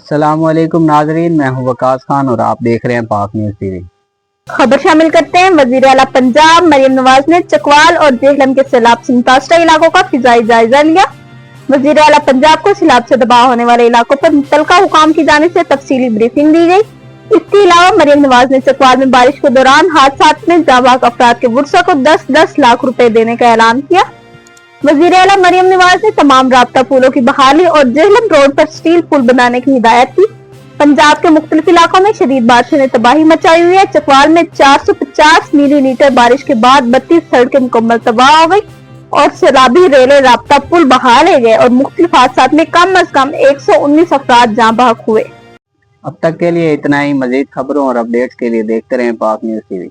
السلام علیکم ناظرین، میں ہوں وقاص خان اور آپ دیکھ رہے ہیں پاک نیوز ٹی وی۔ خبر شامل کرتے ہیں۔ وزیر اعلیٰ پنجاب مریم نواز نے چکوال اور جہلم کے سیلاب سے متاثرہ علاقوں کا فضائی جائزہ لیا۔ وزیر اعلیٰ پنجاب کو سیلاب سے تباہ ہونے والے علاقوں پر متعلقہ حکام کی جانب سے تفصیلی بریفنگ دی گئی۔ اس کے علاوہ مریم نواز نے چکوال میں بارش کے دوران حادثات میں جاں بحق افراد کے ورثاء کو 10 لاکھ روپے دینے کا اعلان کیا۔ وزیر اعلیٰ مریم نواز نے تمام رابطہ پلوں کی بحالی اور جہلم روڈ پر سٹیل پل بنانے کی ہدایت کی۔ پنجاب کے مختلف علاقوں میں شدید بارشوں نے تباہی مچائی ہوئی ہے۔ چکوال میں 450 ملی میٹر بارش کے بعد 32 سڑکیں مکمل تباہ ہو گئی اور سیلابی ریلوے رابطہ پل بحال لے گئے اور مختلف حادثات میں کم از کم 119 افراد جاں بحق ہوئے۔ اب تک کے لیے اتنا ہی۔ مزید خبروں اور اپڈیٹس کے لیے دیکھتے رہیں پاک نیوز ٹی وی۔